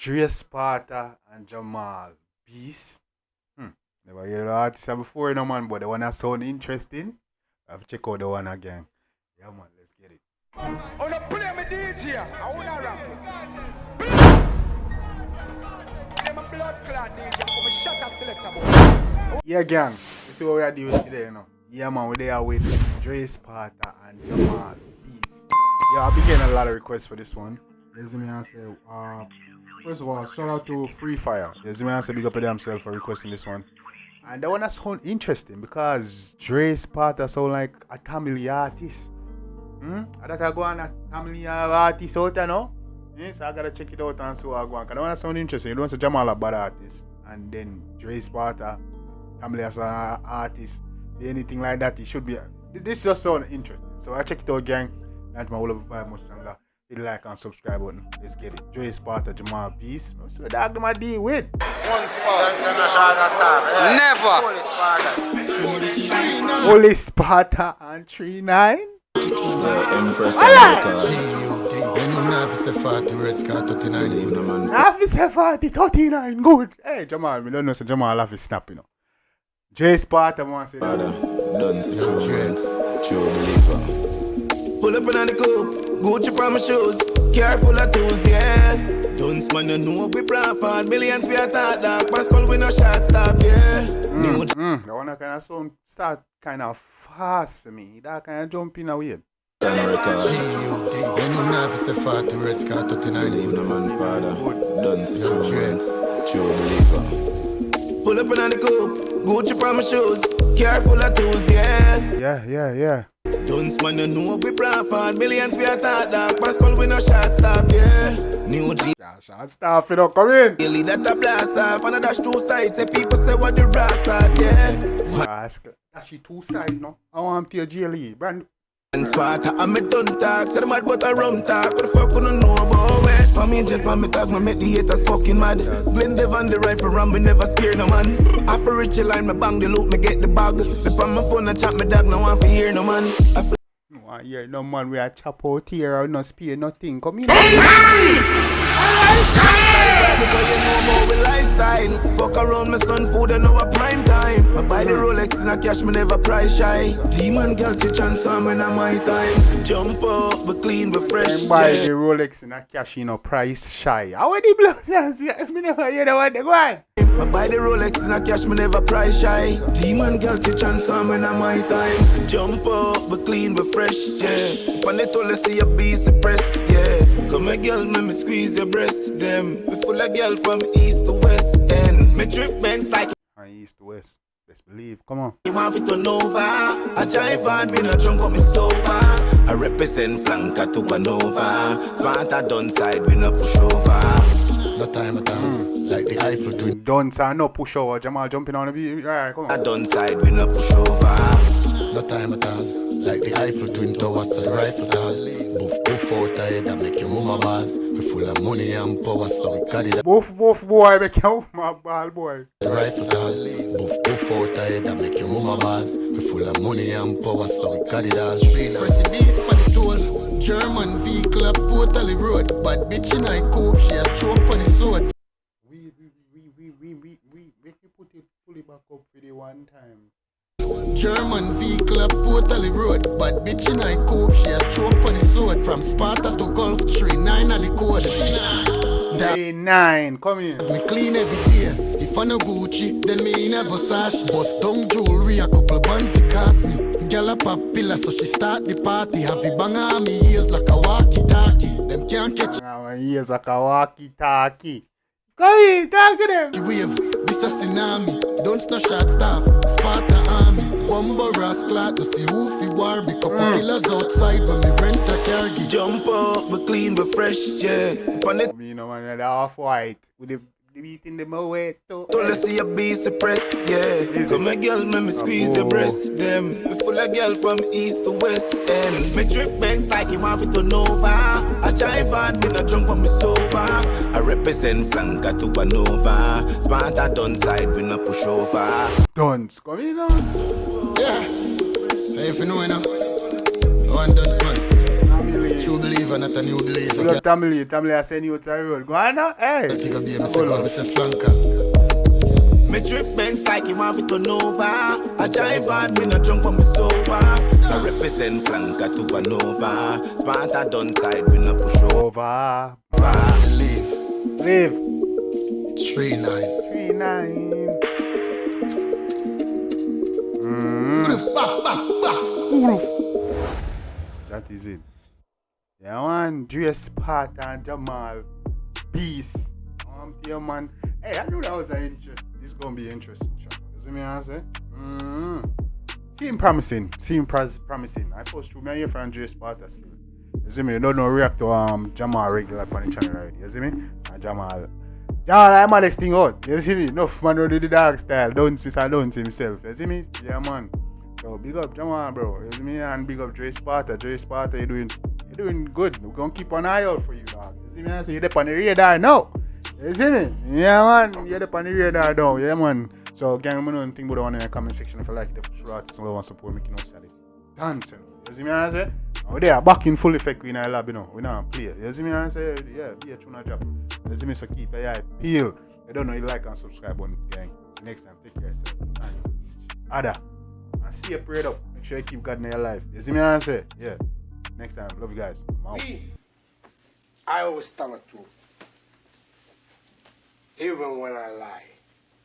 Sparta and Jamal. Beast. Never heard the artist before, you know, man, but the one that sound interesting. I have to check out the one again. Yeah, man, let's get it. On the play my DJ, I wanna rap. I'm a blood clot DJ, I'm a shutter selector boy. Yeah, gang. This is what we are doing today, you know. Yeah, man, we're there with Sparta and Jamal. Beast. Yeah, I've been getting a lot of requests for this one. There's me and say, first of all, shout out to Free Fire. There's me and say big up to themselves for requesting this one. And that one that sound interesting because Sparta sound like a Tamil artist. And that I go on a Tamil artist out, you know? Yeah, so I gotta check it out and see what I go on. Because that one that sound interesting. You don't say Jamal a bad artist. And then Sparta, Tamil as an artist, anything like that, it should be. This just sound interesting. So I check it out, gang. That's my whole vibe much longer. Hit the like and subscribe button. Let's get it. Sparta, Jamal, peace. So dog them a deal with. One Sparta. Never. Holy Sparta and 3-9. Officer 39, good. Hey Jamal, we don't know so Jamal have his snap, you know. Sparta wants to say pull up on the coupe, Gucci on my shoes, car full of tools, yeah. Dunce man, you know we profit, millions we attack that, Pascal we no shot stop, yeah. That one kind of sound start kind of fast to me. That kind of jump in a way. When you have to 40 red scar 39, you know man father. Dunce, true believer. Pull up on the coupe, Gucci on my shoes, car full of tools, yeah. Yeah. Dunce man, you know we profit, millions we attack that, Pascal we no shot stop, yeah. New G. Shot staff, you know, come in. Daily that a blast off, and I dash two sides, say people say what the rasta, yeah. Ask, actually two sides, no? I want to your GLE, brand. And Sparta, I'm a done talk, say the mad but a rum talk, what the fuck you don't know about it? For me, jet for me talk, man, make the haters fucking mad. Glen Dev on the rifle ram, we never scare no man. After rich line, me bang the loot, me get the bag. Me on my phone and chat me dog, no one for hear no man. No one hear no man, we are chop out here, or no spear, nothing, come in. Because you know more with lifestyle. Fuck around my son food and know a prime time. I buy the Rolex in a cash, me never price shy. Demon girl to chance on when I'm my time. Jump up, we clean, we fresh. Buy the Rolex in a cash, you know, price shy. How are the blows? Me never hear the one they go on. I buy the Rolex in a cash, me never price shy. Demon girl to chance on when I'm my time. Jump up, we clean, we fresh, yeah. When they told us see a beast to press, yeah. Come a girl, me squeeze your breast, them. We full of girl from east to west, and me drip bands like east to west. Best believe, come on. You want it to Nova? I drive hard, me not drunk, but me sober. I represent flanker to a Nova. Sparta done side, we no push over. No time at all, like the Eiffel Twin. Don't say no push over. Jamal jumping on the beat. Alright, come on. I done side, we no push over. No time at all, like the Eiffel Twin Towers to the rifle doll. Buff out head that make your mama ball. We full of money and power, so we got it. Buff boy, make your mama ball, boy. The rifle doll. Buff out head that make your mama ball. We full of money and power, so we got it all. Press the D's on the toll. German vehicle up totally road. But bitch in I cope, she a choke on the sword. We make you pull it back up for the one time. German vehicle up totally road. But bitch in I cope, she a choke on the sword. From Sparta to Gulf 3-9 on the code. Day 9, come in. Me clean every day. If I no Gucci, then me in a Versace. Bust down jewelry, a couple bands it cost me. Girl up a pillar, so she start the party. Have the bang on me ears like a walkie-talkie. Them can't catch my ears like a walkie-talkie. Come in, talk to them. Wave, this a tsunami. Don't no shot staff. Sparta army. Bumbo rascal to see who fi war. Be couple killers outside when me rent a car. Jump up, we clean, we fresh, yeah. You know man, they're off white with the beat in the way too. Told us see a beast to press, yeah. Come a girl, me squeeze your breast, them. We full of girl from east to west, and me drip bands like you want it to Nova. I drive hard, me not drunk, but me sober. I represent flanker to a Nova. Sparta done side, we no push over. Dunce, come in on. Yeah. Hey, if you know, you know. One dunce man. True believer, not a new believer. You love Tamale. Tamale, I send you to the road. Go on now. Hey. I think I'll be a second, Mr. Flanker. Me drip Benz like him have it to Nova. I drive hard, me not drunk when me sober. I represent flanker to a Nova. Sparta done side, we not push over. Leave. 3-9. 3-9. That is it. Yeah, man. Sparta and Jamal. Beast. Yeah, man. Hey, I knew that was an interest. This is gonna be interesting. You see me, I say? Seem promising. Promising. I post 2 million from Sparta still. You see me? You don't know react to Jamal regular on the channel already. You see me? Jamal, I'm this thing out. You see me? Enough man do the dog style. Don't see himself. You see me? Yeah, man. So big up Jamal, bro. You see me? And big up Sparta. Sparta, you're doing good. We're gonna keep an eye out for you, dog. You see me? I say you're up on the radar now. You see me? Yeah, man. You're up on the radar now. Yeah, man. So, gang, I don't think about the one in the comment section if you like it. If you want to support, make it no salad. Dancing. You see me? I say? Oh, they are back in full effect in our lab, you know. We now play. You see me? I say? Yeah, be a tuna job. You see me? So keep your eye peeled. I don't know, you like and subscribe on gang. Next time, take care of yourself. And other. And stay prayed up. Make sure you keep God in your life. You see me? I say? Yeah. Next time. Love you guys. I'm out. I always tell the truth. Even when I lie.